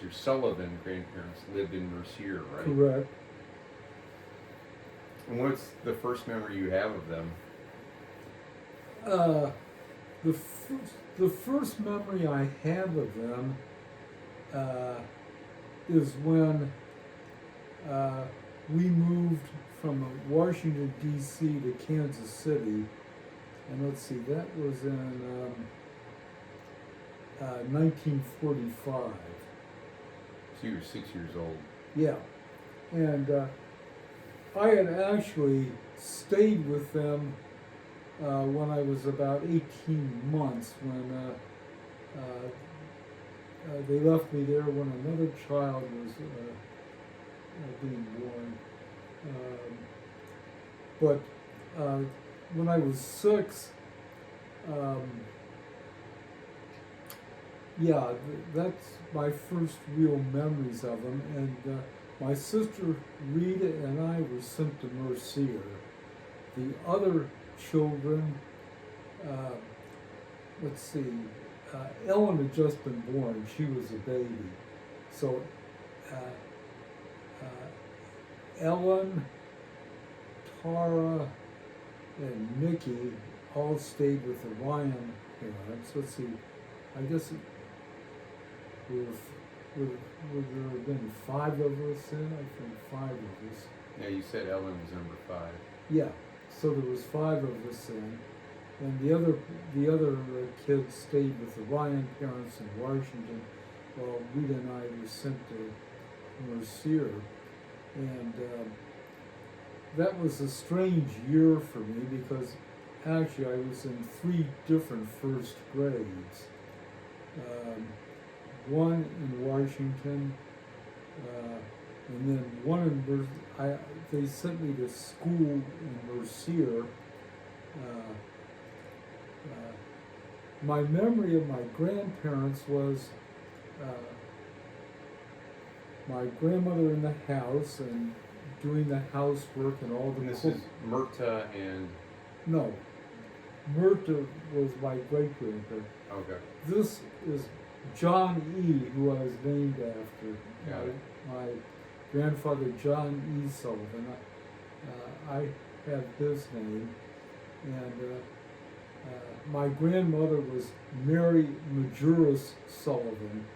Your Sullivan grandparents lived in Mercier, right? Correct. And what's the first memory you have of them? Uh, the first memory I have of them is when we moved from Washington, D.C. to Kansas City. And let's see, that was in 1945. So you were 6 years old. Yeah. And I had actually stayed with them when I was about 18 months when they left me there when another child was being born. But when I was 6, yeah, that's my first real memories of them. And my sister Rita and I were sent to Mercier. The other children, let's see, Ellen had just been born. She was a baby. So Ellen, Tara, and Mickey all stayed with the Ryan parents. Let's see, I guess it would there have been 5 of us then? I think 5 of us. Yeah, you said Ellen was number 5. Yeah, so there was 5 of us then. And the other kids stayed with the Ryan parents in Washington, while Rita and I were sent to Mercier. And that was a strange year for me because actually I was in 3 different first grades. One in Washington, and then one in they sent me to school in Mercier. My memory of my grandparents was my grandmother in the house and doing the housework and all the And this cook. is Myrta and... No, Myrta was my great-grandparent. Okay. This is John E., who I was named after. Got it. My grandfather, John E. Sullivan. I have his name. And my grandmother was Mary Majerus Sullivan.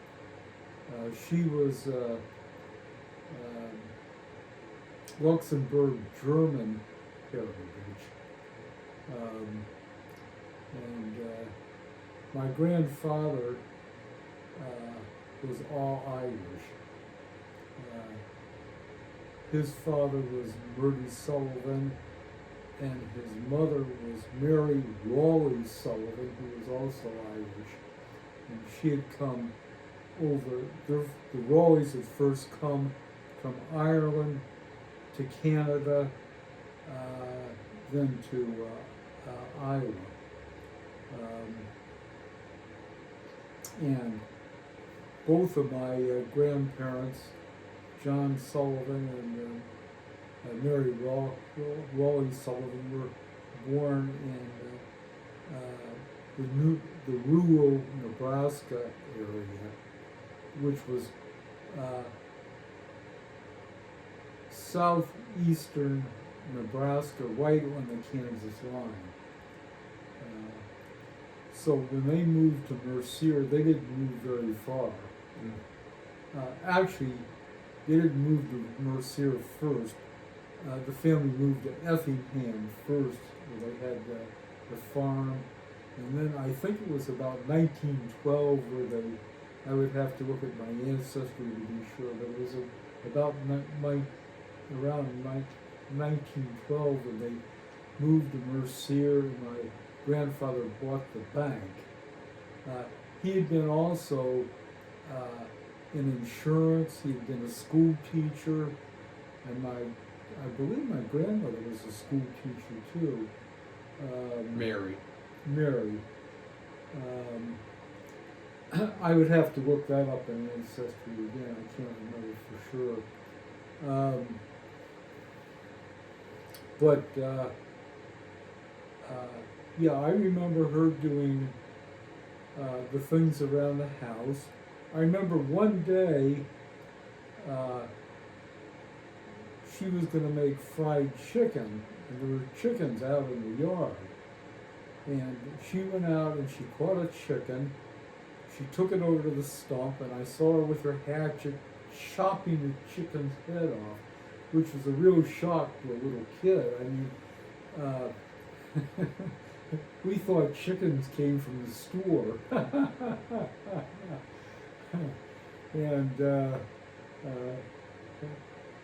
She was Luxembourg German heritage. And my grandfather was all Irish. His father was Murdy Sullivan, and his mother was Mary Raleigh Sullivan, who was also Irish. And she had come over, the Raleighs had first come from Ireland to Canada, then to Iowa. And both of my grandparents, John Sullivan and Mary Raleigh Sullivan, were born in the rural Nebraska area, which was southeastern Nebraska, right on the Kansas line. So when they moved to Mercier, they didn't move very far. Actually, they didn't move to Mercier first. The family moved to Effingham first, where they had the farm. And then I think it was about 1912 where I would have to look at my ancestry to be sure, but it was around 1912 when they moved to Mercier, and my grandfather bought the bank. He had been also in insurance. He had been a school teacher, and I believe my grandmother was a school teacher too. Mary. I would have to look that up in ancestry again. I can't remember for sure. But yeah, I remember her doing the things around the house. I remember one day she was going to make fried chicken, and there were chickens out in the yard. And she went out and she caught a chicken. She took it over to the stump, and I saw her with her hatchet chopping the chicken's head off, which was a real shock to a little kid. I mean, we thought chickens came from the store. And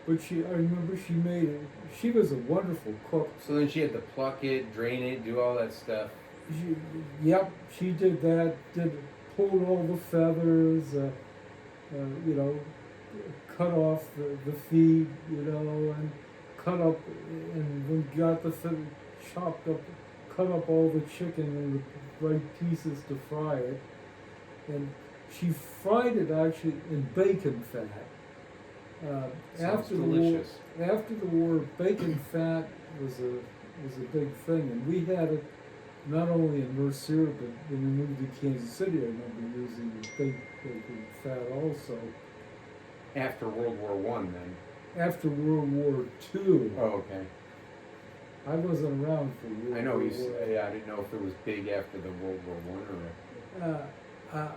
but I remember she made it. She was a wonderful cook. So then she had to pluck it, drain it, do all that stuff. Yep, she did that. Pulled all the feathers. You know, cut off the feet. You know, and cut up. And when we got the chopped up, cut up all the chicken in the right pieces to fry it. And she fried it actually in bacon fat. Sounds delicious. After the war, bacon fat was a big thing, and we had it not only in Mercier, but when we moved to Kansas City, I remember using bacon fat also. After World War One, then. After World War II. Oh, okay. I wasn't around for World War I. I know yeah, I didn't know if it was big after the World War One or.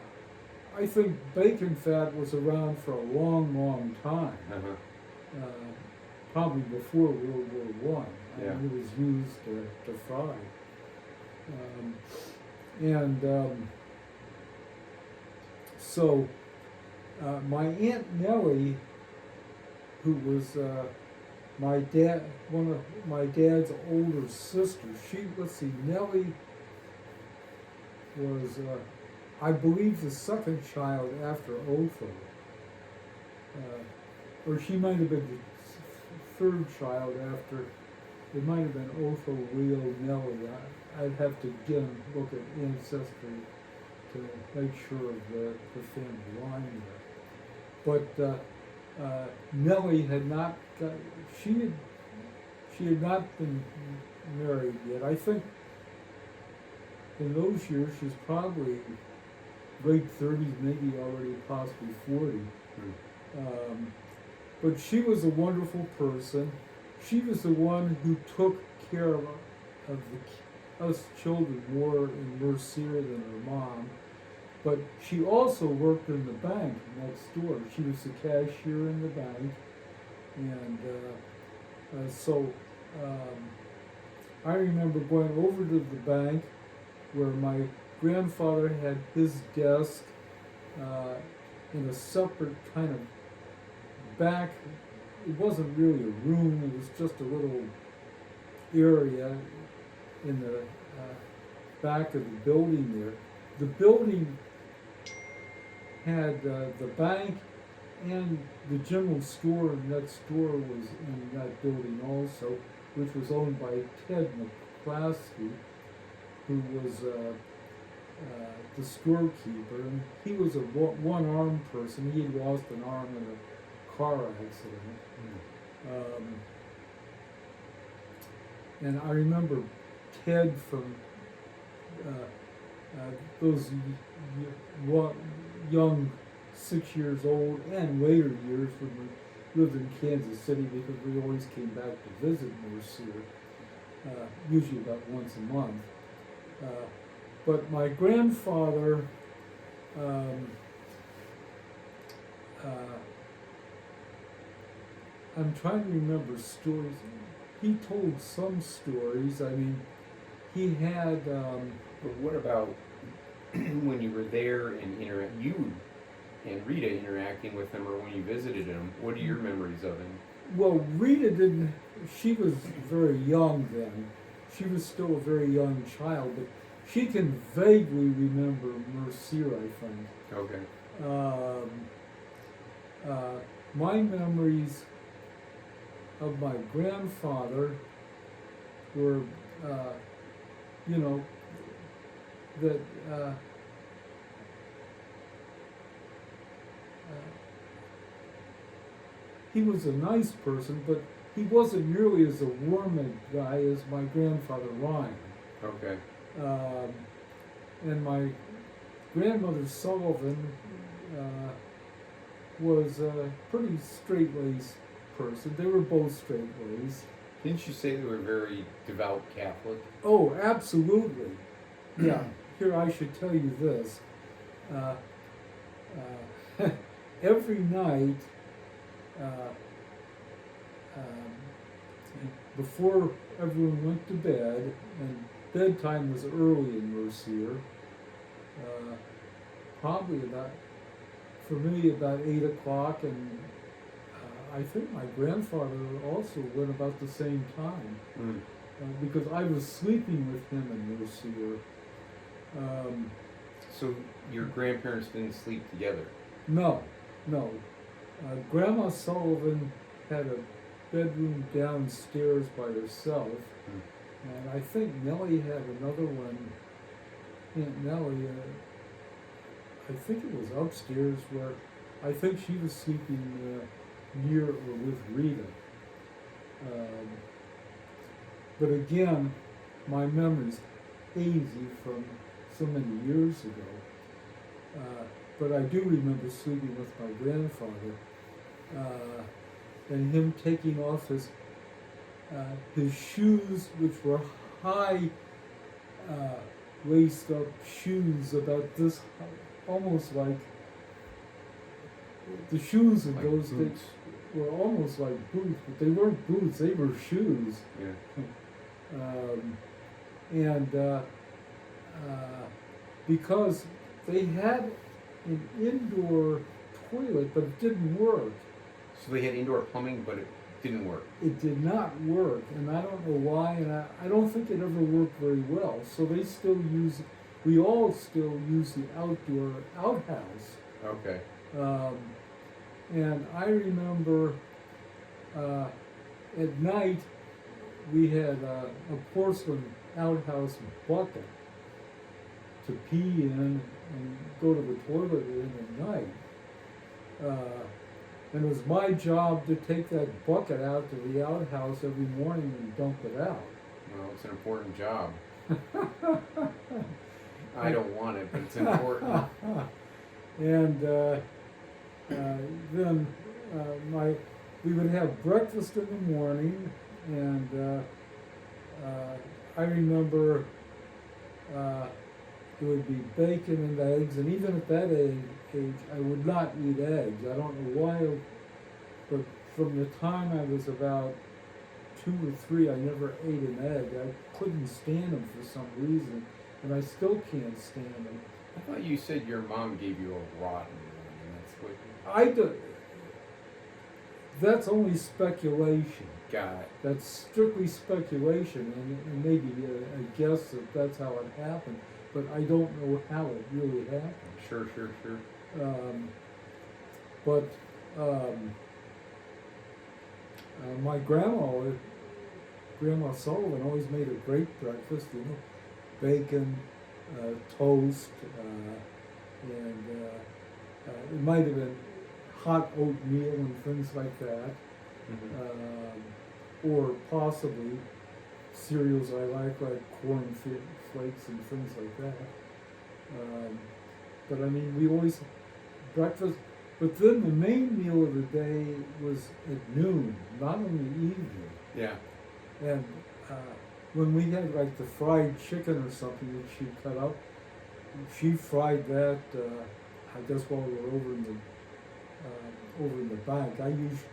I think bacon fat was around for a long, long time. Probably before World War One. Yeah. It was used to fry. So my Aunt Nellie, who was one of my dad's older sisters, Nellie was, I believe, the second child after Otho. Or she might have been the third child after, it might have been Otho, Leo, Nellie. I'd have to again look at ancestry to make sure of the family line there. But Nellie had not got, she had not been married yet. I think in those years she was probably late 30s, maybe already possibly 40. But she was a wonderful person. She was the one who took care of us children more in Mercier than her mom. But she also worked in the bank next door. She was the cashier in the bank. And so I remember going over to the bank where my grandfather had his desk in a separate kind of back. It wasn't really a room, it was just a little area in the back of the building there. The building had the bank and the general store next door was in that building also, which was owned by Ted McClaskey, who was the storekeeper, and he was a one-armed person. He had lost an arm in a car accident. And I remember Ted from those young 6 years old and later years when we lived in Kansas City, because we always came back to visit Mercier, usually about once a month. But my grandfather I'm trying to remember stories. He told some stories. I mean, he had. But what about when you were there and you and Rita interacting with him, or when you visited him? What are your memories of him? Well, Rita didn't. She was very young then. She was still a very young child, but she can vaguely remember Mercier, I think. Okay. My memories of my grandfather were, you know, that he was a nice person, but he wasn't nearly as a warm a guy as my grandfather Ryan. Okay. And my grandmother Sullivan was a pretty straight-laced person. They were both straight-laced. Didn't you say they were very devout Catholic? Oh, absolutely. Yeah. Here, I should tell you this. Every night, before everyone went to bed, and bedtime was early in Mercier, probably about, for me, about 8 o'clock, and I think my grandfather also went about the same time, because I was sleeping with him in Mercier. So your grandparents didn't sleep together? No. Grandma Sullivan had a bedroom downstairs by herself, and I think Nellie had another one. Aunt Nellie, I think it was upstairs, where I think she was sleeping near or with Rita. But again, my memory's hazy from so many years ago. But I do remember sleeping with my grandfather, and him taking off his shoes, which were high laced up shoes about this, almost like the shoes in Like those days boots. were almost like boots, but they weren't boots; they were shoes. Yeah. And because they had an indoor toilet, but it didn't work. So they had indoor plumbing, but it didn't work. It did not work, and I don't know why, and I don't think it ever worked very well. So we all still use the outdoor outhouse. Okay. And I remember at night we had a porcelain outhouse bucket to pee in and go to the toilet in at night. And it was my job to take that bucket out to the outhouse every morning and dump it out. Well, it's an important job. I don't want it, but it's important. And then we would have breakfast in the morning, and I remember it would be bacon and eggs, and even at that age, I would not eat eggs. I don't know why, but from the time I was about 2 or 3, I never ate an egg. I couldn't stand them for some reason, and I still can't stand them. I thought you said your mom gave you a rotten one, and that's what. I do. That's only speculation. Got it. That's strictly speculation, and maybe a guess that that's how it happened. But I don't know how it really happened. Sure. But my Grandma Sullivan, always made a great breakfast. Bacon, toast, and it might have been hot oatmeal and things like that, or possibly cereals I like corn flakes and things like that. But I mean, we always breakfast. But then the main meal of the day was at noon, not in the evening. Yeah. And when we had like the fried chicken or something that she cut up, she fried that. I guess while we were over in the bank, I usually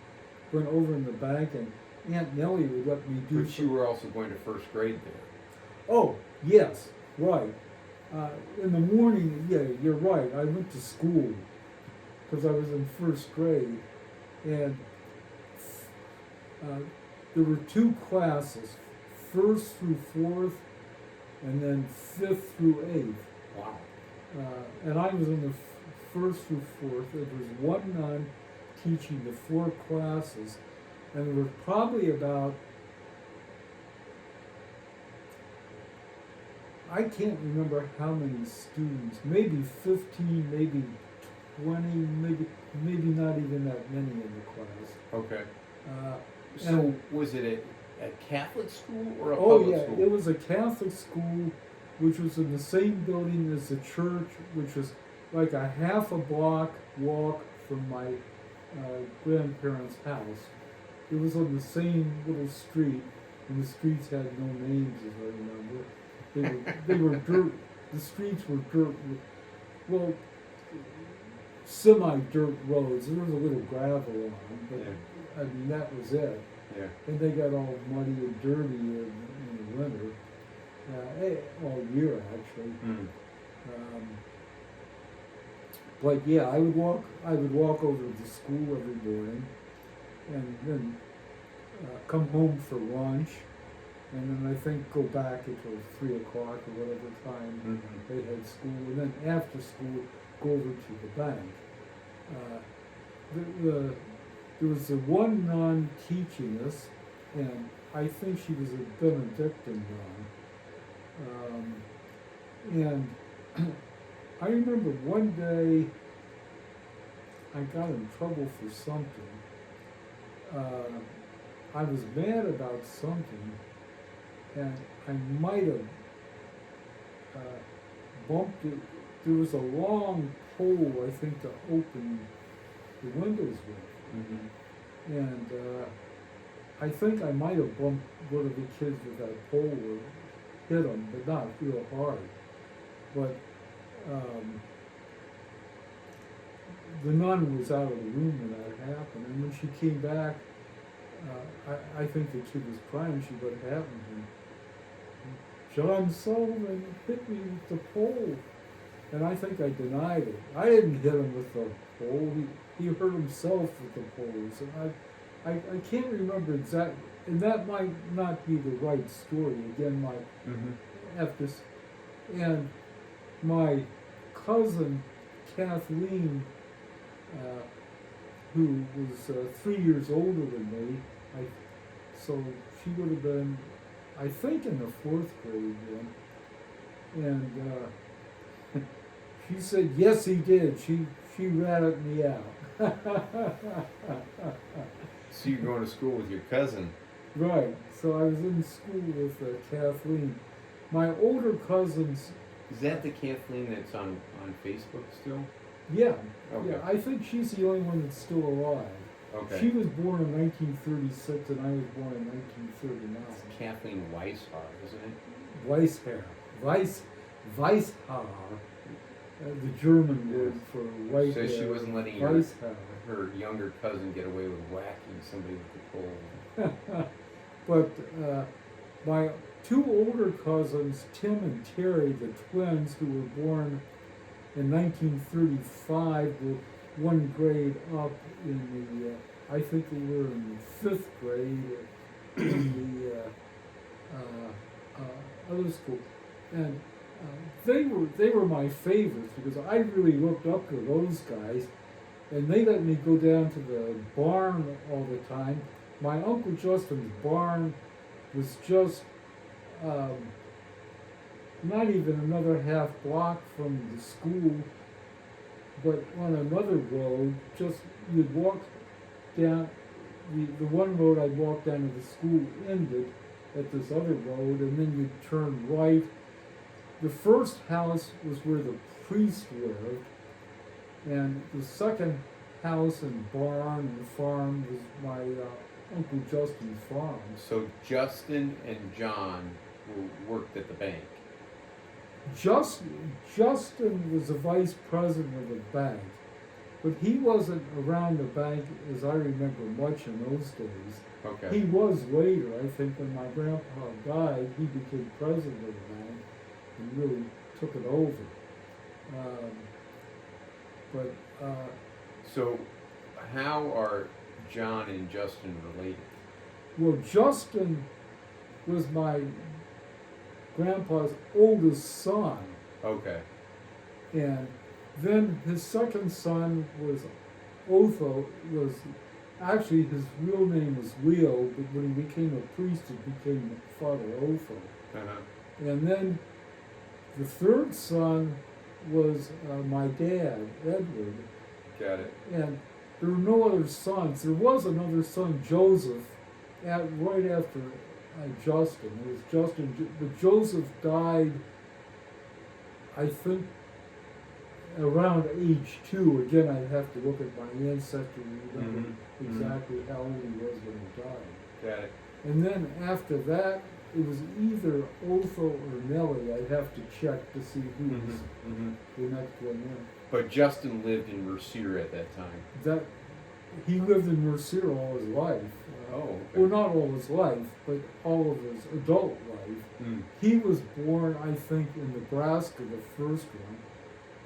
went over in the bank, and Aunt Nellie would let me do. But you were also going to first grade there. Oh yes, right. In the morning, yeah, you're right. I went to school because I was in first grade, and there were 2 classes, 1st through 4th, and then 5th through 8th. Wow. And I was in the 1st through 4th. There was one nun teaching the 4 classes, and there were probably about, I can't remember how many students, maybe 15, maybe 20, maybe not even that many in the class. Okay. So and, was it a Catholic school or a oh public yeah, school? it was a Catholic school, which was in the same building as the church, which was like a half a block walk from my grandparents' house. It was on the same little street, and the streets had no names, as I remember. They were dirt. The streets were dirt. Well, semi-dirt roads. There was a little gravel on them, but Yeah. I mean that was it. Yeah. And they got all muddy and dirty in the winter, all year actually. Mm. But yeah, I would walk over to school every morning, and then come home for lunch, and then I think go back until 3 o'clock or whatever time Mm-hmm. they had school, and then after school go over to the bank. There was the one nun teaching us, and I think she was a Benedictine nun. And I remember one day I got in trouble for something. I was mad about something, and I might have bumped it. There was a long pole, I think, to open the windows with. Mm-hmm. And I think I might have bumped one of the kids with that pole or hit him, but not real hard. But the nun was out of the room when that happened, and when she came back, I think the kid was crying. She what happened, and John Sullivan hit me with the pole, and I think I denied it. I didn't hit him with the pole. He hurt himself with the poles, and I can't remember exactly, and that might not be the right story. Again, my after, and my cousin Kathleen, who was 3 years older than me, so she would have been, I think, in the 4th grade then, and she said yes, he did. She ratted me out. So you're going to school with your cousin. Right. So I was in school with Kathleen. My older cousins. Is that the Kathleen that's on Facebook still? Yeah. Okay. Yeah. I think she's the only one that's still alive. Okay. She was born in 1936, and I was born in 1939. It's Kathleen Weishaupt, isn't it? Weishaupt. The German word for white So hair. she wasn't letting her younger cousin get away with whacking somebody with the pole. But my 2 older cousins, Tim and Terry, the twins, who were born in 1935, were 1 grade up in the, I think they were in the 5th grade in the other school. And they were my favorites because I really looked up to those guys, and they let me go down to the barn all the time. My Uncle Justin's barn was just not even another half block from the school, but on another road. Just you'd walk down the one road I'd walk down to the school ended at this other road, and then you'd turn right. The first house was where the priest lived, and the second house and barn and farm was my Uncle Justin's farm. So Justin and John worked at the bank. Justin was the vice president of the bank, but he wasn't around the bank, as I remember, much in those days. Okay. He was later. I think when my grandpa died, he became president of the bank and really took it over. So how are John and Justin related? Well, Justin was my grandpa's oldest son, Okay. and then his second son was Otho. Was actually his real name was Leo, but when he became a priest, it became Father Otho. Uh-huh. And then the third son was my dad, Edward. Got it. And there were no other sons. There was another son, Joseph, right after Justin. It was Justin, but Joseph died, I think, around age 2, again, I'd have to look at my ancestry to remember exactly how old he was when he died. Got it. And then after that, it was either Otho or Nellie. I'd have to check to see who was the next one in. But Justin lived in Mercier at that time. That he lived in Mercier all his life. Oh, okay. Well, not all his life, but all of his adult life. Mm. He was born, I think, in Nebraska, the first one,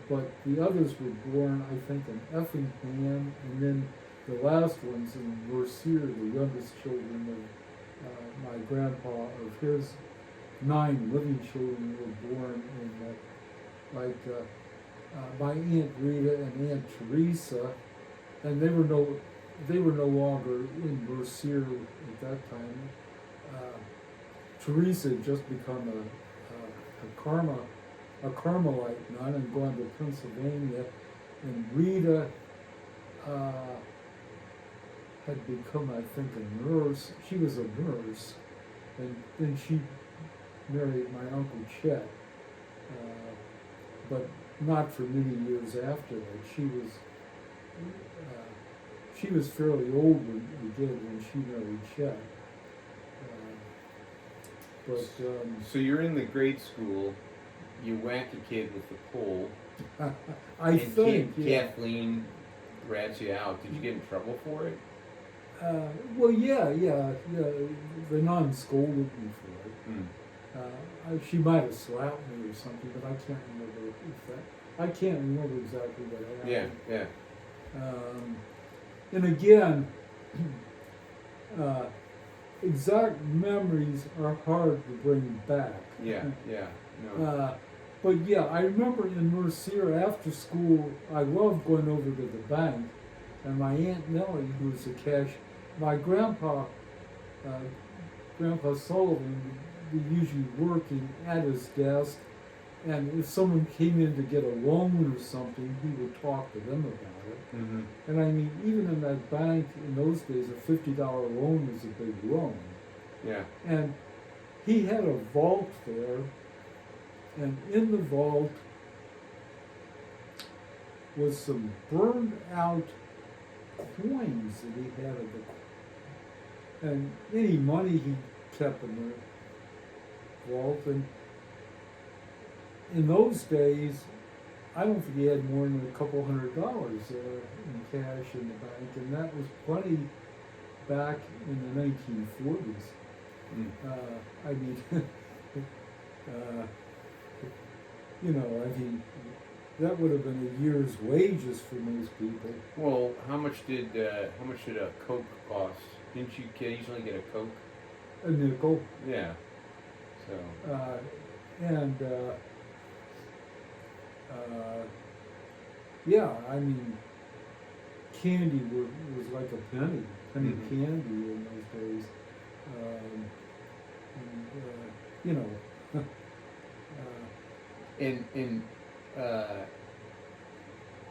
but the others were born, I think, in Effingham, and then the last ones in Mercier, the youngest children of my grandpa, of his 9 living children were born in, my Aunt Rita and Aunt Teresa, and they were no longer in Mercier at that time. Teresa had just become a Carmelite nun and gone to Pennsylvania, and Rita had become, I think, a nurse. She was a nurse, and then she married my Uncle Chet, but not for many years after that. She was fairly old when she married Chet. So you're in the grade school, you whack a kid with the pole, I think, yeah. Kathleen rats you out. Did you get in trouble for it? Well, yeah. The nun scolded me for it. Mm. She might have slapped me or something, but I can't remember I can't remember exactly what happened. Yeah. And again, exact memories are hard to bring back. Yeah. No. But yeah, I remember in Mercier after school, I loved going over to the bank, and my Aunt Nellie, who was a my grandpa Sullivan, was usually working at his desk, and if someone came in to get a loan or something, he would talk to them about it. Mm-hmm. And I mean, even in that bank in those days, a $50 loan was a big loan. Yeah. And he had a vault there, and in the vault was some burned out coins that he had of the, and any money he kept in the vault. And in those days, I don't think he had more than a couple $100 in cash in the bank, and that was plenty back in the 1940s. Mm. I mean, that would have been a year's wages for most people. Well, how much did a Coke cost? Didn't you occasionally get a Coke? A nickel. Yeah. So. Yeah, I mean, candy was like a penny candy in those days.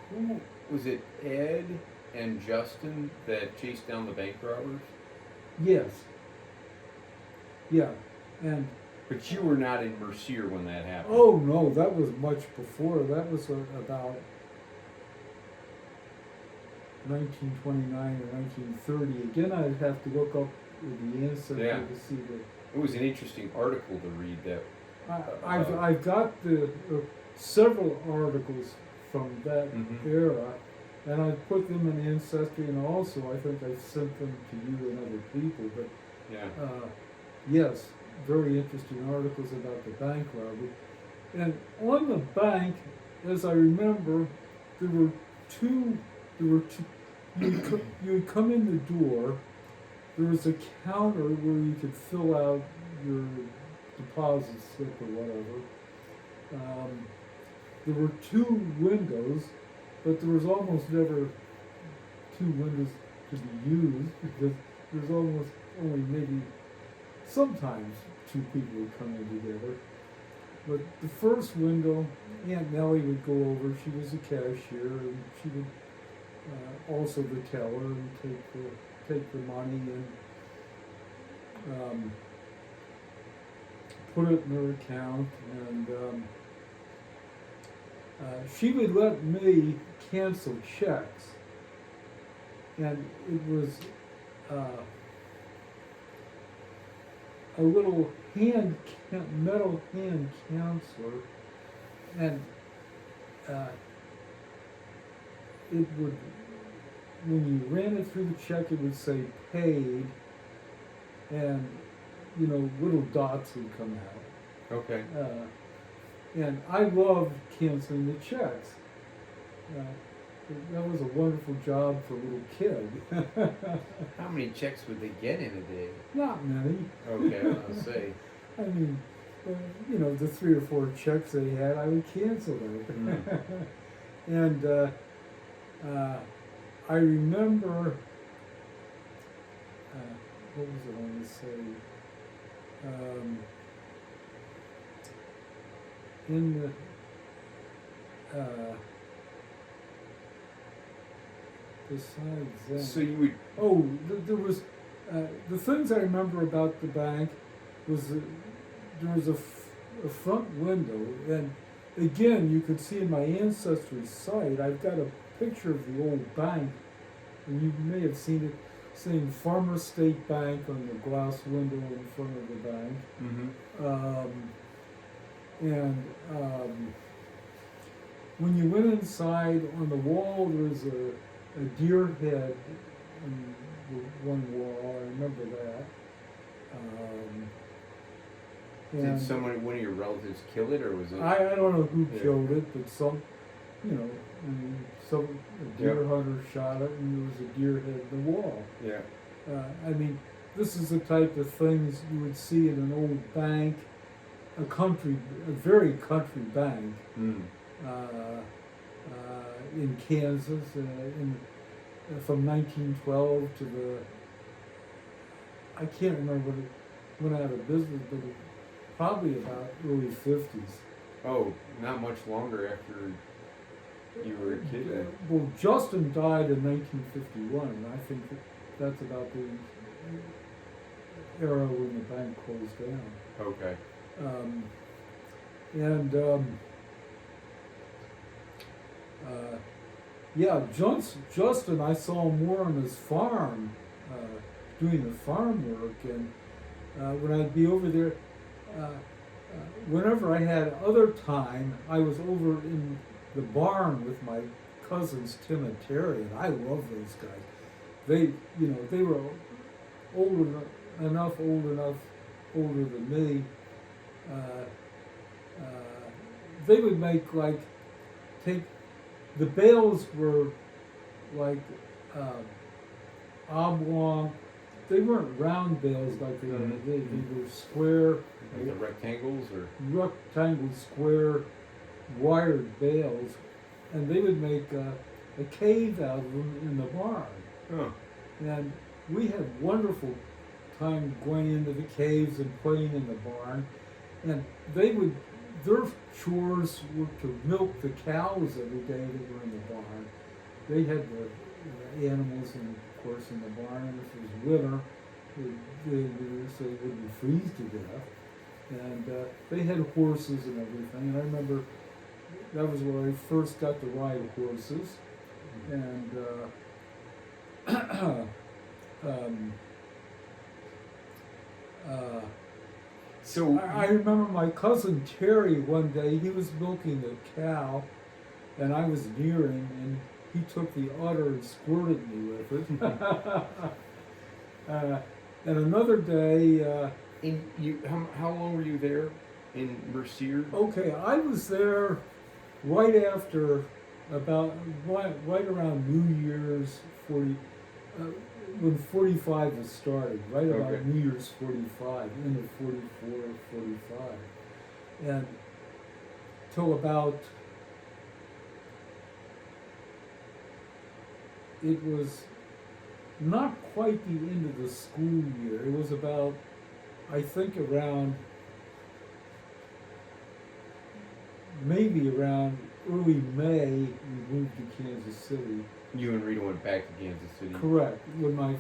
Who was it? Ed and Justin that chased down the bank robbers? Yes. Yeah, and. But you were not in Mercier when that happened. Oh no, that was much before. That was about 1929 or 1930. Again, I'd have to look up the ancestor to see the. It was an interesting article to read. That I've got the several articles from that era, and I put them in Ancestry, and also I think I sent them to you and other people. But yes, very interesting articles about the bank robbery. And on the bank, as I remember, there were two. You would come in the door. There was a counter where you could fill out your deposit slip or whatever. There were 2 windows, but there was almost never 2 windows to be used because there's almost only maybe sometimes 2 people would come in together. But the first window, Aunt Nellie would go over. She was a cashier, and she would also the teller and take the money and put it in her account. And she would let me cancel checks, and it was a little metal hand counselor, and it would, when you ran it through the check, it would say paid, and little dots would come out. Okay. And I loved canceling the checks. That was a wonderful job for a little kid. How many checks would they get in a day? Not many. Okay, I'll say. I mean, the 3 or 4 checks they had, I would cancel them. And I remember, what was it I want to say? In the besides that, So you would. oh, there was the things I remember about the bank was there was a front window, and again you could see in my ancestry site. I've got a picture of the old bank, and you may have seen it, saying Farmer State Bank on the glass window in front of the bank. Mm-hmm. When you went inside, on the wall there was a deer head on one wall. I remember that. Did one of your relatives kill it, or was it? I don't know who killed it, but some a deer hunter shot it, and there was a deer head in the wall. Yeah. I mean, this is the type of things you would see in an old bank, a very country bank. Mm. In Kansas, from 1912 to I can't remember when it went out of business, but probably about early 50s. Oh, not much longer after you were a kid then. Well, Justin died in 1951, and I think that's about the era when the bank closed down. Okay. Justin, I saw him more on his farm, doing the farm work, and when I'd be over there, whenever I had other time, I was over in the barn with my cousins Tim and Terry, and I love those guys. They were older than me. They would make take the bales were like oblong. They weren't round bales like they are today. They were square, like the rectangles or rectangle, square, wired bales, and they would make a cave out of them in the barn. Oh. And we had wonderful time going into the caves and playing in the barn. And their chores were to milk the cows every day that were in the barn. They had the animals, and of course, in the barn. And if it was winter, so they wouldn't freeze to death. And they had horses and everything. And I remember that was where I first got to ride horses. And so I remember my cousin Terry one day, he was milking a cow, and I was near him, and he took the udder and squirted me with it. And another day... how long were you there in Mercier? Okay, I was there right after, right around New Year's 40, when 45 was started, right about New Year's 45, end of 44, 45. And till about, it was not quite the end of the school year. It was about, I think around, maybe around early May, we moved to Kansas City. You and Rita went back to Kansas City? Correct. When my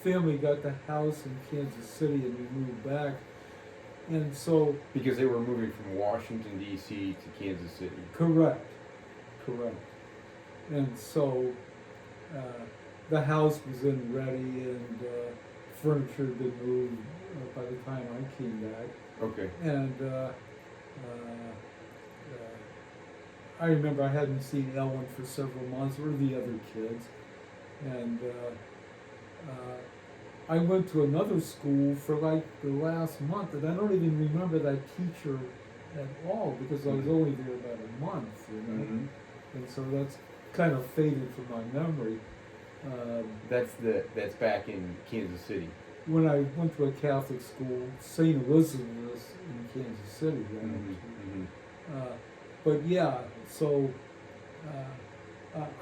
family got the house in Kansas City and we moved back, And so, Because they were moving from Washington D.C. to Kansas City. correct. And so, the house was then ready, and furniture had been moved by the time I came back. Okay. And I remember I hadn't seen Ellen for several months, or the other kids. And I went to another school for like the last month, and I don't even remember that teacher at all, because I was only there about a month, you know. Mm-hmm. And so that's kind of faded from my memory. That's back in Kansas City. When I went to a Catholic school, St. Elizabeth's in Kansas City, right? Mm-hmm. Mm-hmm. But yeah, so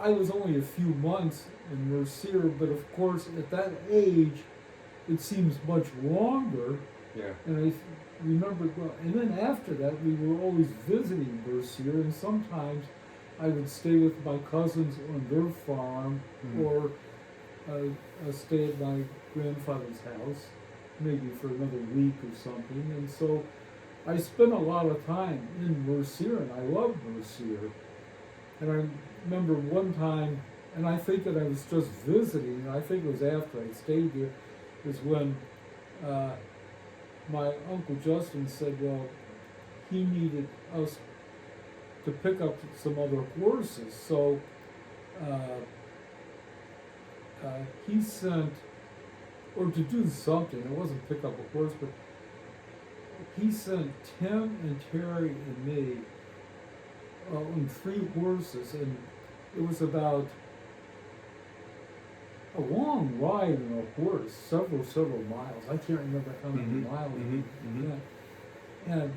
I was only a few months in Mercier, but of course at that age, it seems much longer. Yeah. And I remember, well, and then after that, we were always visiting Mercier, and sometimes I would stay with my cousins on their farm, or stay at my grandfather's house, maybe for another week or something. And so I spent a lot of time in Mercier, and I loved Mercier. And I remember one time, and I think that I was just visiting, and I think it was after I stayed there, is when my Uncle Justin said, well, he needed us to pick up some other horses. So he sent, or to do something, it wasn't pick up a horse, but he sent Tim and Terry and me on 3 horses, and it was about a long ride on a horse, several miles. I can't remember how many miles. Mm-hmm. Yeah. And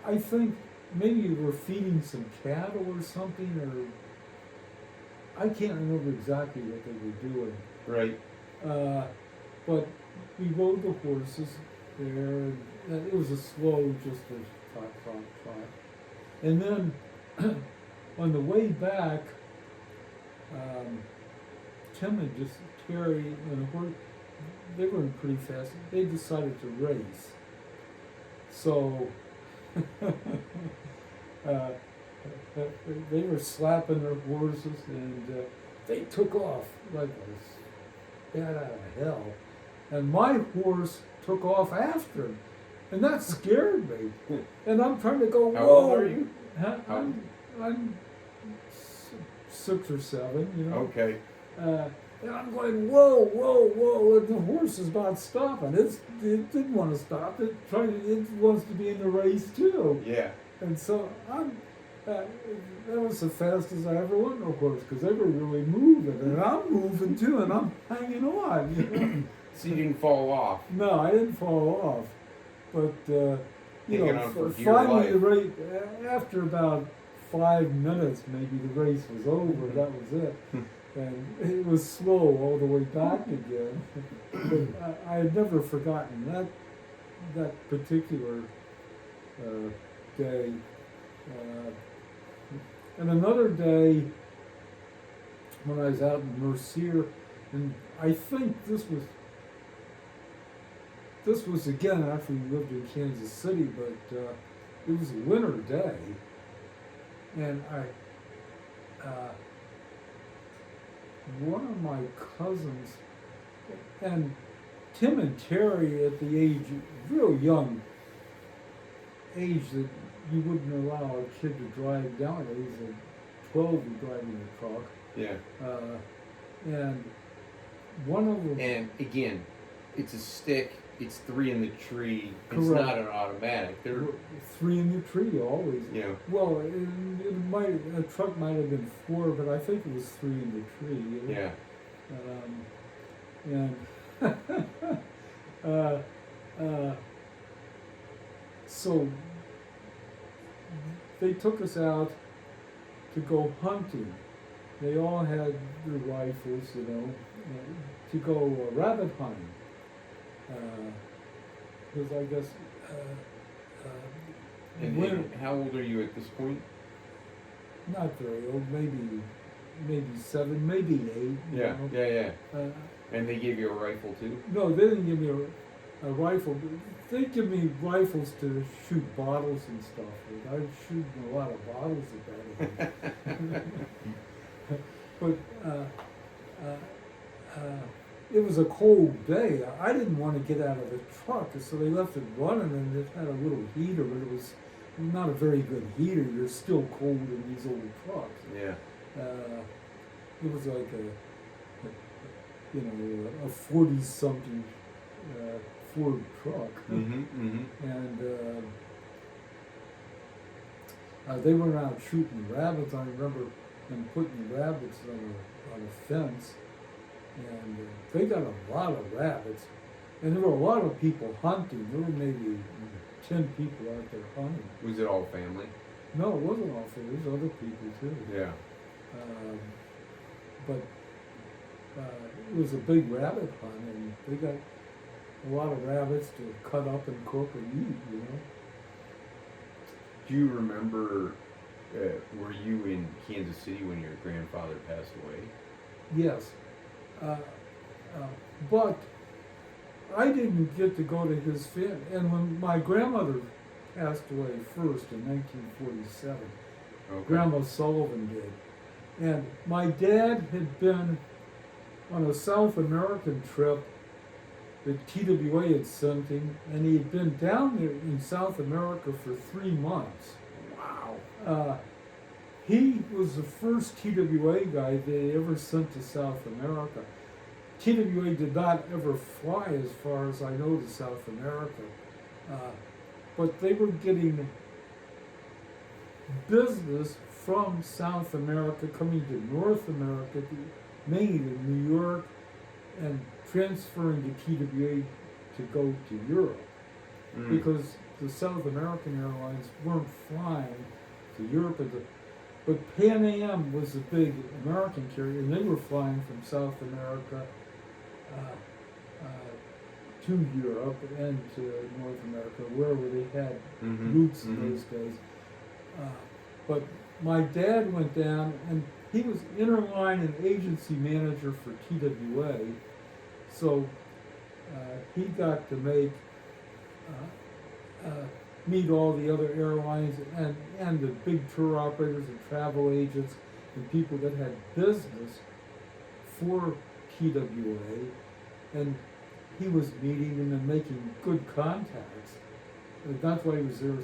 I think maybe we were feeding some cattle or something, or I can't remember exactly what they were doing. Right. But we rode the horses there, and it was a slow, just a trot. And then on the way back, Tim and just Terry and a horse, they were pretty fast. They decided to race. So they were slapping their horses, and they took off like a bat out of hell. And my horse took off after him, and that scared me. And I'm trying to go, How whoa! old are you? Huh? I'm 6 or 7, you know. Okay. And I'm going, whoa, and the horse is not stopping. It didn't want to stop. It wants to be in the race too. Yeah. And so that was the fastest I ever went on a horse, because they were really moving, and I'm moving too, and I'm hanging on, you know. So you didn't fall off. No, I didn't fall off, but you Hanging know, on for dear finally the life. race, after about 5 minutes, maybe the race was over. That was it. And it was slow all the way back again. But I had never forgotten that particular day. And another day, when I was out in Mercier, and I think this was again after we lived in Kansas City, but it was a winter day, and one of my cousins, and Tim and Terry at the age, real young age that you wouldn't allow a kid to drive nowadays. At 12, you're driving a truck. Yeah. And one of them. And again, it's a stick. It's 3 in the tree. It's Correct. not an automatic. They're 3 in the tree always. Yeah. Well, a truck might have been 4, but I think it was 3 in the tree. You know? Yeah. And so they took us out to go hunting. They all had their rifles, you know, to go rabbit hunting. Because I guess And how old are you at this point? not very old, maybe 7, maybe 8. Yeah. You know? Yeah. Yeah. And they gave you a rifle too. No, they didn't give me a rifle. They give me rifles to shoot bottles and stuff with. I shoot a lot of bottles at that age. But it was a cold day. I didn't want to get out of the truck, so they left it running, and it had a little heater, but it was not a very good heater. You're still cold in these old trucks. Yeah. It was like a 40-something Ford truck, and they went out shooting rabbits. I remember them putting the rabbits on a fence, and they got a lot of rabbits, and there were a lot of people hunting. There were maybe 10 people out there hunting. Was it all family? No, it wasn't all family. There was other people too. Yeah. But it was a big rabbit hunt, and they got a lot of rabbits to cut up and cook and eat, you know. Do you remember, were you in Kansas City when your grandfather passed away? Yes. But I didn't get to go to his family. And when my grandmother passed away first in 1947, Okay. Grandma Sullivan did. And my dad had been on a South American trip that TWA had sent him, and he had been down there in South America for 3 months. Wow. He was the first TWA guy they ever sent to South America. TWA did not ever fly, as far as I know, to South America. But they were getting business from South America coming to North America, mainly to New York, and transferring to TWA to go to Europe. Because the South American airlines weren't flying to Europe. But Pan Am was a big American carrier, and they were flying from South America to Europe and to North America, wherever they had roots in those days. But my dad went down, and he was interline and agency manager for TWA, so he got to meet all the other airlines and the big tour operators and travel agents and people that had business for TWA, and he was meeting them and making good contacts. And that's why he was there.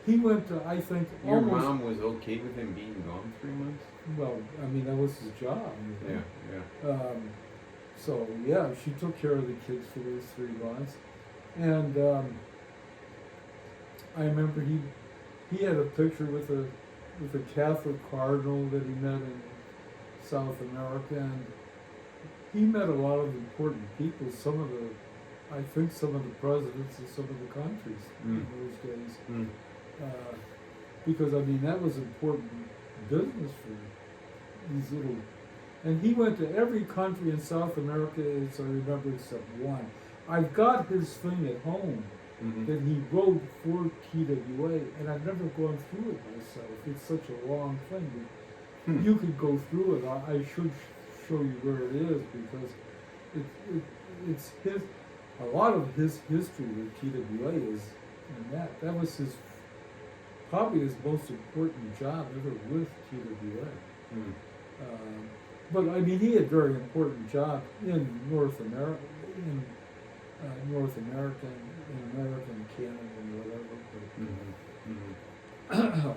He went to, I think, Your almost. mom was okay with him being gone 3 months? Well, I mean, that was his job. You know? Yeah. So yeah, she took care of the kids for those 3 months, and I remember he had a picture with a Catholic cardinal that he met in South America, and he met a lot of important people. I think some of the presidents of some of the countries in those days, because I mean that was important business for these little. And he went to every country in South America, as I remember, except one. I've got his thing at home that he wrote for TWA, and I've never gone through it myself. It's such a long thing. But you could go through it. I should show you where it is, because it's his. A lot of his history with TWA is in that. That was probably his most important job ever with TWA. But I mean, he had a very important job in North America, in America and Canada and whatever.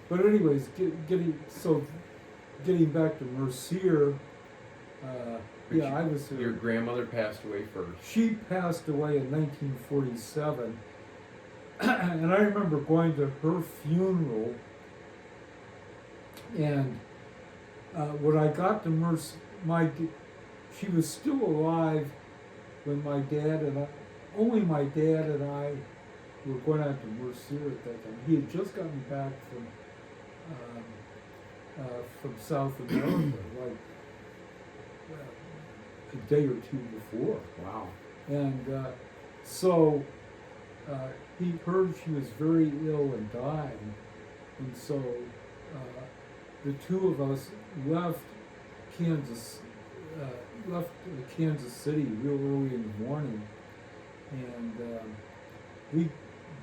But anyways, getting back to Mercier, I was. Your grandmother passed away first. She passed away in 1947, and I remember going to her funeral, and when I got to she was still alive when only my dad and I were going out to Mercier at that time. He had just gotten back from South America, like a day or two before. Wow. And so he heard she was very ill and dying, and so the two of us left Kansas City real early in the morning, and we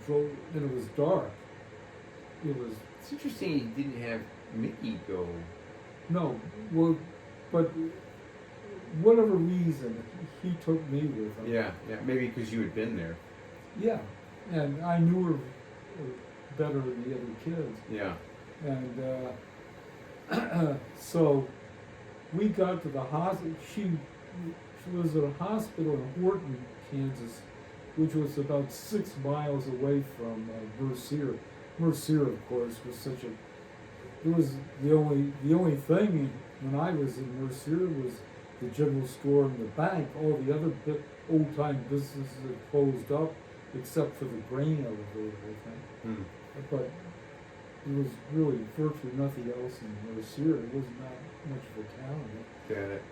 drove, and it was dark. It was It's interesting he didn't have Mickey go. no, well, but whatever reason, he took me with him. Yeah, maybe because you had been there. Yeah, and I knew her better than the other kids. Yeah. And so we got to the hospital. She was at a hospital in Horton, Kansas, which was about 6 miles away from Mercier. Mercier, of course, was such a. It was the only thing when I was in Mercier was the general store and the bank. All the other old time businesses had closed up, except for the grain elevator, I think. Hmm. But there was really virtually nothing else in Mercier. It was not much of a town. Got it.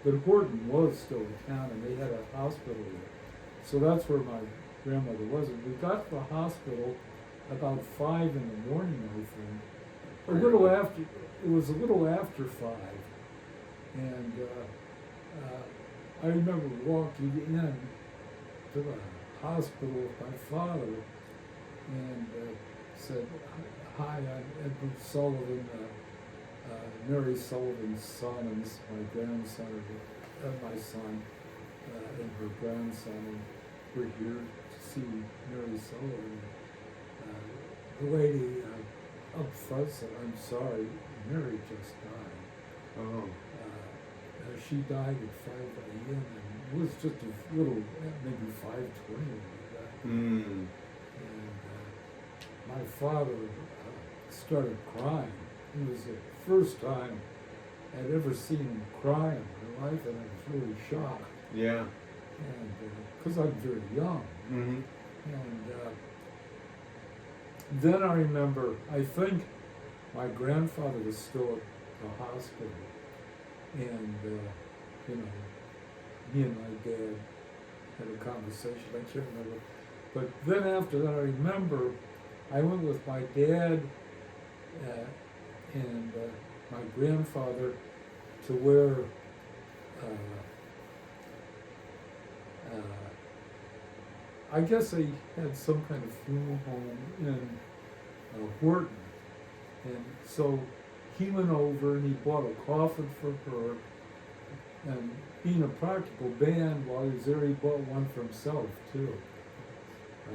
But Horton was still a town, and they had a hospital there. So that's where my grandmother was. And we got to the hospital about 5 in the morning, I think. A little after. It was a little after 5, and I remember walking in to the hospital with my father, and said, "Hi, I'm Edward Sullivan, Mary Sullivan's son, and this is my grandson, my son, and her grandson, and we're here to see Mary Sullivan." The lady up front said, "I'm sorry, Mary just died. Oh. She died at 5 a.m. and it was just a little, maybe 5:20 like that." Hmm. And my father started crying. It was the first time I'd ever seen him cry in my life, and I was really shocked. Yeah. And because I'm very young, Mm-hmm. and then I remember, I think my grandfather was still at the hospital, and you know, me and my dad had a conversation. I can't remember, but then after that, I remember I went with my dad and my grandfather to where I guess they had some kind of funeral home in Horton, and so he went over and he bought a coffin for her, and being a practical man, while he was there, he bought one for himself too.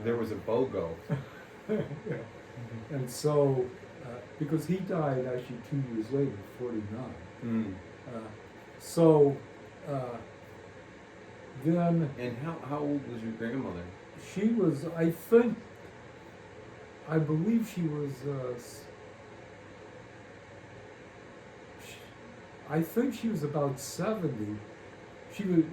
There was a BOGO. And so, because he died actually 2 years later, 49. Mm. So then And how old was your grandmother? she was, I believe she was, I think she was about 70. She was,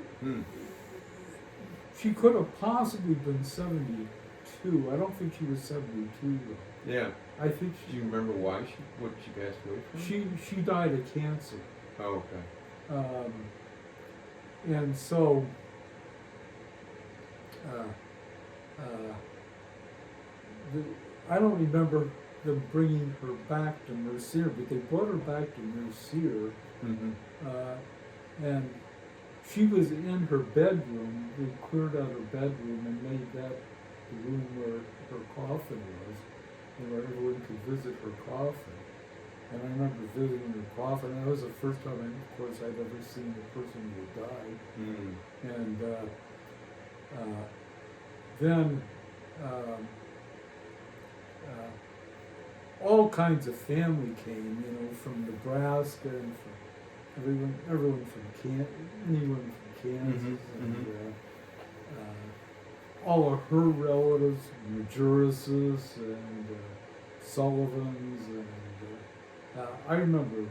she could have possibly been 72. I don't think she was 72 though. Yeah. I think Do you remember why what she passed away from? she died of cancer. Oh, okay. And so I don't remember them bringing her back to Mercier, but they brought her back to Mercier, Mm-hmm. and she was in her bedroom. They cleared out her bedroom and made that the room where her coffin was, and where everyone could visit her coffin. And I remember visiting her coffin. That was the first time, of course, I'd ever seen the person who had died. Mm. And then all kinds of family came, you know, from Nebraska and from everyone from anyone from Kansas, and all of her relatives, Majeruses and Sullivans, and I remember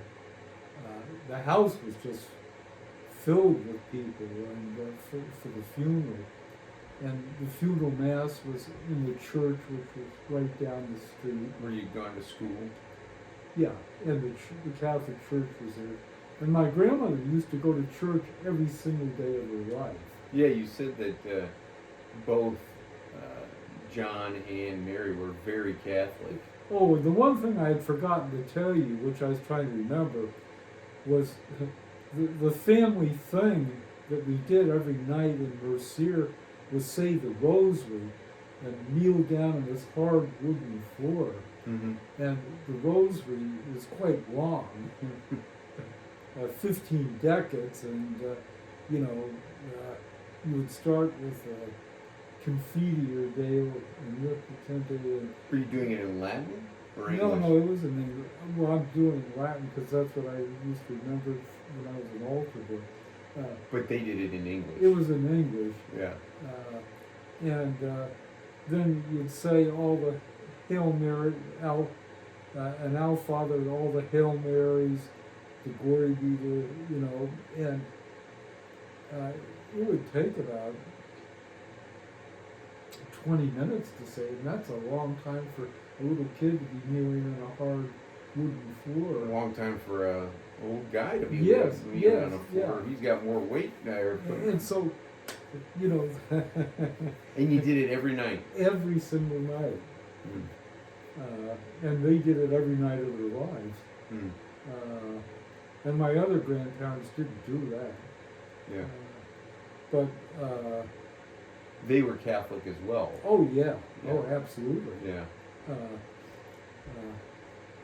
the house was just filled with people, and for the funeral. And the funeral mass was in the church, which was right down the street. Were you going to school? Yeah, and the Catholic church was there. And my grandmother used to go to church every single day of her life. Yeah, you said that both John and Mary were very Catholic. Oh, the one thing I had forgotten to tell you, which I was trying to remember, was the family thing that we did every night in Mercier was say the rosary and kneel down on this hard wooden floor. Mm-hmm. And the rosary is quite long, 15 decades, and you would start with confiti or Deo and Repetente. Were you doing it in Latin or English? No, it was in English. Well, I'm doing Latin because that's what I used to remember when I was an altar boy. But they did it in English. It was in English. Yeah. And then you'd say all the Hail Mary, and Our Father, and all the Hail Marys, the glory be to, and it would take about 20 minutes to say, and that's a long time for a little kid to be kneeling on a hard wooden floor. A long time for a old guy to be Yes, kneeling on a yes, floor. He's got more weight there. And so, And you did it every night. every single night. Mm. And they did it every night of their lives. Mm. And my other grandparents didn't do that. Yeah. But, They were Catholic as well. oh yeah, Yeah. oh absolutely. Yeah.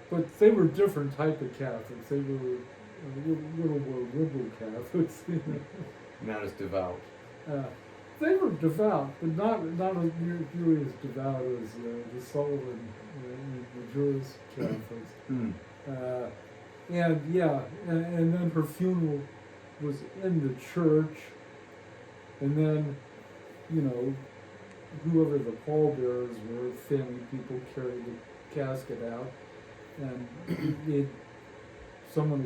But they were different type of Catholics. They were a little more liberal Catholics. Not as devout. They were devout, but not as nearly as devout as the Sullivan and Majerus Catholics. Mm. And then her funeral was in the church, and then, whoever the pallbearers were, family people carried the casket out, and someone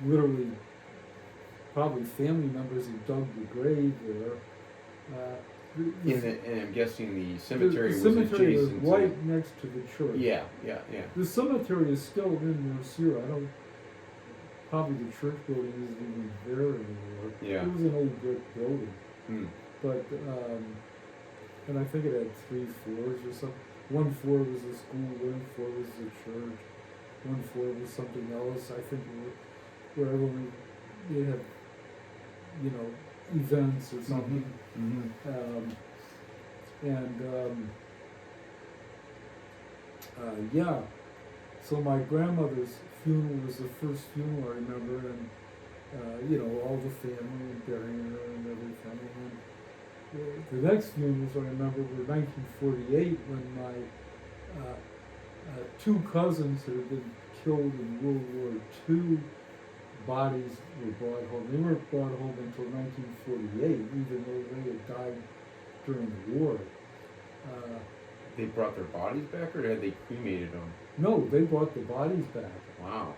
had literally, probably family members who dug the grave there. And I'm guessing the cemetery the cemetery was adjacent right to. next to the church. Yeah. The cemetery is still in Mercier. Probably the church building isn't even there anymore. Yeah. It was an old brick building. Mm. But, and I think it had 3 floors or something. 1 floor was the school, 1 floor was the church, 1 floor was something else. I think wherever they had, events or something. Mm-hmm. So my grandmother's funeral was the first funeral I remember, and all the family and burying her and everything. And the next funerals I remember were 1948, when my 2 cousins who had been killed in World War II, bodies were brought home. They weren't brought home until 1948, even though they had died during the war. They brought their bodies back, or had they cremated them? No, they brought the bodies back. Wow.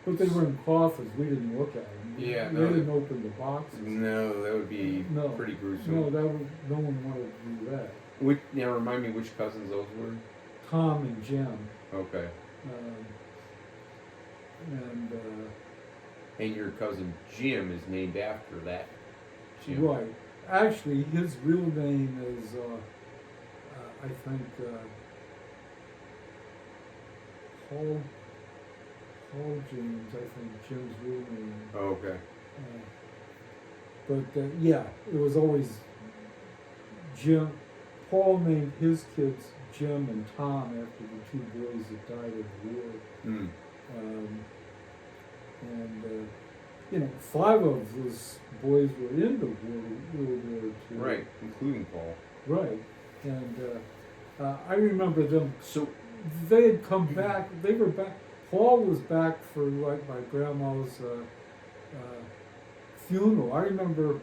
But they were in coffins. We didn't look at them. Yeah, They no. didn't open the boxes. No, that would be No. pretty gruesome. No, no one wanted to do that. Now remind me which cousins those were? Tom and Jim. Okay. And your cousin Jim is named after that Jim. Right. Actually, his real name is, I think, Paul James, I think, Jim's real name. Oh, okay. It was always Jim. Paul named his kids Jim and Tom after the 2 boys that died in the war. Mm. 5 of those boys were in the World War II. Right, including Paul. Right. And I remember them. So They had come back. They were back. Paul was back for like my grandma's funeral. I remember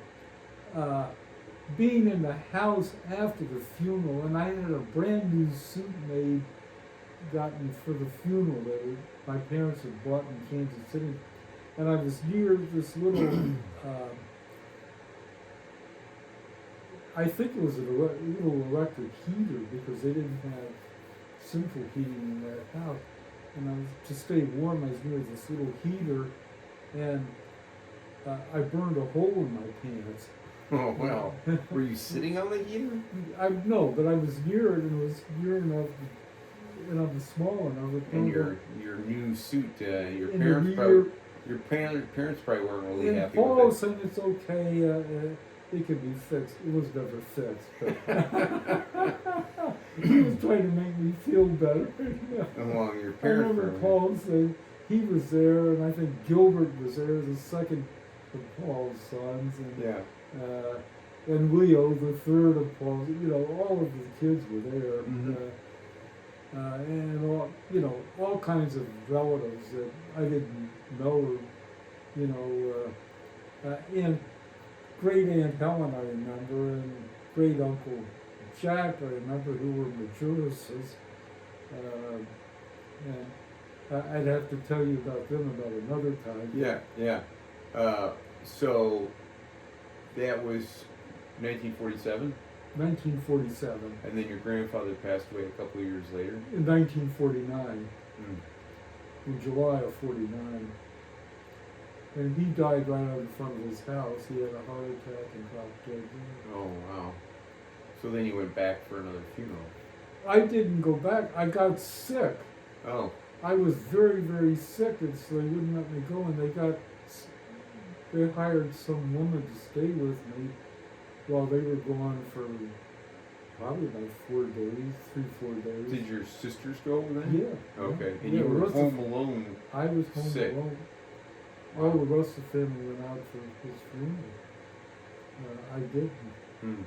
being in the house after the funeral, and I had a brand new suit gotten for the funeral that my parents had bought in Kansas City, and I was near this little. I think it was a little electric heater, because they didn't have central heating in that house. And I was, to stay warm, I was near this little heater, and I burned a hole in my pants. Oh, well. Were you sitting on the heater? No, but I was near it, and it was near enough, and I was small enough. And your new suit, your in parents the probably. Your parents probably weren't really And happy Paul with was saying it's okay, it could be fixed. It was never fixed. But he was trying to make me feel better. it. Among your I parents. remember were- Paul saying he was there, and I think Gilbert was there, the second of Paul's sons, and Yeah. and Leo, the third of Paul's. You know, all of the kids were there, Mhm. and all, you know, all kinds of relatives that I didn't know. You know, and great Aunt Helen I remember, and great Uncle Jack I remember, who were Majeruses. And I'd have to tell you about them about another time. Yeah, yeah. So that was 1947, 1947. and then your grandfather passed away a couple of years later. In 1949, Mm. in July of 49. And he died right out in front of his house. He had a heart attack and dropped dead there. Oh wow. So then you went back for another funeral. I didn't go back. I got sick. Oh. I was very, very sick, and so they wouldn't let me go. And they hired some woman to stay with me while they were gone for probably about 4 days, 4 days. Did your sisters go then? Yeah. Okay. And Yeah, you were the rest of- home alone. I was home Sick. alone. All the rest of the family went out for his funeral. I didn't. Hmm.